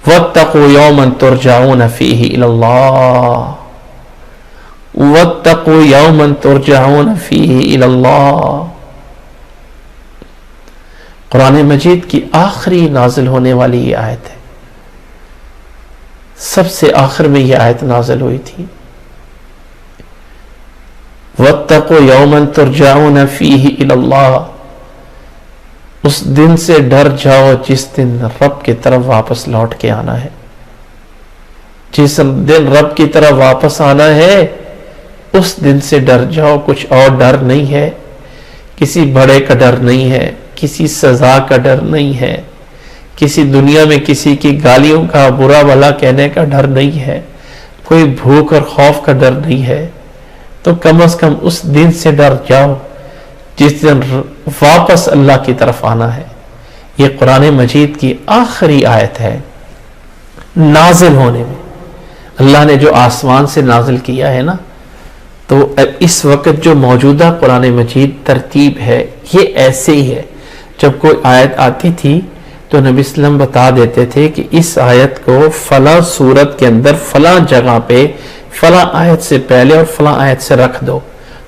وَاتَّقُوا يَوْمًا تُرْجَعُونَ فِيهِ إِلَى اللَّهِ وَاتَّقُوا يَوْمًا تُرْجَعُونَ فِيهِ إِلَى اللَّهِ۔ قرآن مجید کی آخری نازل ہونے والی یہ آیت ہے، سب سے آخر میں یہ آیت نازل ہوئی تھی۔ وَاتَّقُوا يَوْمًا تُرْجَعُونَ فِيهِ إِلَى اللَّهِ، اس دن سے ڈر جاؤ جس دن رب کی طرف واپس لوٹ کے آنا ہے۔ جس دن رب کی طرف واپس آنا ہے اس دن سے ڈر جاؤ، کچھ اور ڈر نہیں ہے، کسی بڑے کا ڈر نہیں ہے، کسی سزا کا ڈر نہیں ہے، کسی دنیا میں کسی کی گالیوں کا برا بھلا کہنے کا ڈر نہیں ہے، کوئی بھوک اور خوف کا ڈر نہیں ہے۔ تو کم از کم اس دن سے ڈر جاؤ جس دن واپس اللہ کی طرف آنا ہے۔ یہ قرآن مجید کی آخری آیت ہے نازل ہونے میں۔ اللہ نے جو آسمان سے نازل کیا ہے نا، تو اس وقت جو موجودہ قرآن مجید ترتیب ہے یہ ایسے ہی ہے۔ جب کوئی آیت آتی تھی تو نبی صلی اللہ علیہ وسلم بتا دیتے تھے کہ اس آیت کو فلاں سورت کے اندر فلاں جگہ پہ فلاں آیت سے پہلے اور فلاں آیت سے رکھ دو۔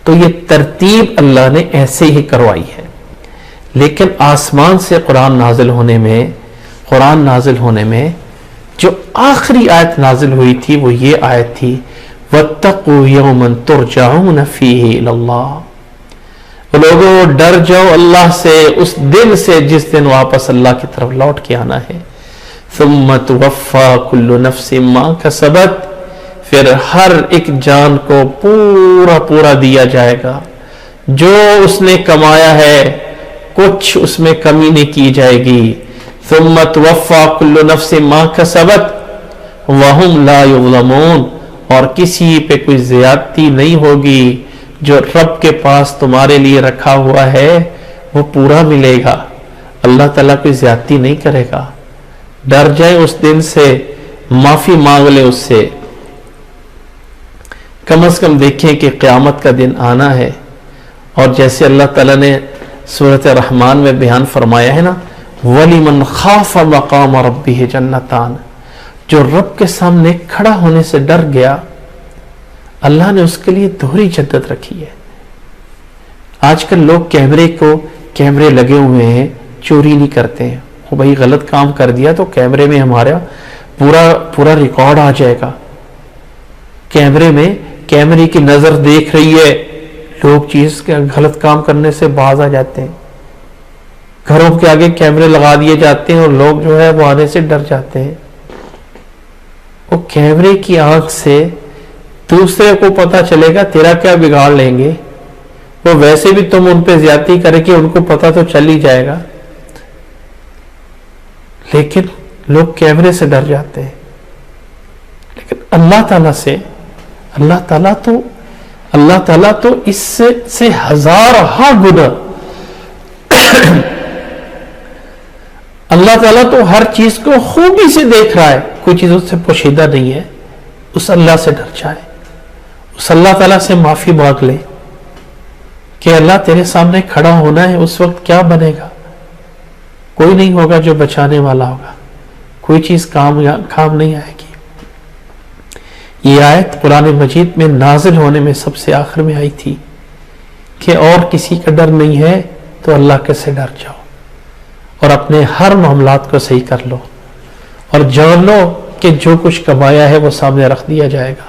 تو یہ ترتیب اللہ نے ایسے ہی کروائی ہے۔ لیکن آسمان سے قرآن نازل ہونے میں جو آخری آیت نازل ہوئی تھی وہ یہ آیت تھی، وَاتَّقُوا يَوْمًا تُرْجَعُونَ فِيهِ إِلَى اللَّهِ۔ لوگوں ڈر جاؤ اللہ سے اس دن سے جس دن واپس اللہ کی طرف لوٹ کے آنا ہے۔ ثُمَّ تُوَفَّى كُلُّ نَفْسٍ مَا كَسَبَتْ، پھر ہر ایک جان کو پورا دیا جائے گا، جو اس نے کمایا ہے کچھ اس میں کمی نہیں کی جائے گی۔ ثُمَّ تُوَفَّى كُلُّ نَفْسٍ مَا كَسَبَتْ وَهُمْ لَا يُظْلَمُونَ، اور کسی پہ کوئی زیادتی نہیں ہوگی۔ جو رب کے پاس تمہارے لیے رکھا ہوا ہے وہ پورا ملے گا، اللہ تعالیٰ کوئی زیادتی نہیں کرے گا۔ ڈر جائیں اس دن سے، معافی مانگ لیں اس سے۔ کم از کم دیکھیں کہ قیامت کا دن آنا ہے، اور جیسے اللہ تعالیٰ نے سورۃ الرحمن میں بیان فرمایا ہے نا، وَلِمَنْ خَافَ مَقَامَ رَبِّهِ جَنَّتَانِ، جو رب کے سامنے کھڑا ہونے سے ڈر گیا اللہ نے اس کے لیے دوہری جنت رکھی ہے۔ آج کل لوگ کیمرے لگے ہوئے ہیں، چوری نہیں کرتے ہیں، وہ بھائی غلط کام کر دیا تو کیمرے میں ہمارا پورا ریکارڈ آ جائے گا۔ کیمرے کی نظر دیکھ رہی ہے، لوگ چیز کے غلط کام کرنے سے باز آ جاتے ہیں۔ گھروں کے آگے کیمرے لگا دیے جاتے ہیں اور لوگ جو ہے وہ آنے سے ڈر جاتے ہیں۔ وہ کیمرے کی آنکھ سے دوسرے کو پتا چلے گا تیرا کیا بگاڑ لیں گے، وہ ویسے بھی تم ان پہ زیادتی کرے کہ ان کو پتا تو چل ہی جائے گا، لیکن لوگ کیمرے سے ڈر جاتے ہیں۔ لیکن اللہ تعالیٰ تو اس سے ہزارہا گنا، اللہ تعالیٰ تو ہر چیز کو خوبی سے دیکھ رہا ہے، کوئی چیز اس سے پوشیدہ نہیں ہے۔ اس اللہ سے ڈر جائے، اس اللہ تعالیٰ سے معافی مانگ لے کہ اللہ تیرے سامنے کھڑا ہونا ہے، اس وقت کیا بنے گا؟ کوئی نہیں ہوگا جو بچانے والا ہوگا، کوئی چیز کام نہیں آئے گی۔ یہ آیت قرآن مجید میں نازل ہونے میں سب سے آخر میں آئی تھی کہ اور کسی کا ڈر نہیں ہے تو اللہ کے سے ڈر جاؤ اور اپنے ہر معاملات کو صحیح کر لو، اور جان لو کہ جو کچھ کمایا ہے وہ سامنے رکھ دیا جائے گا۔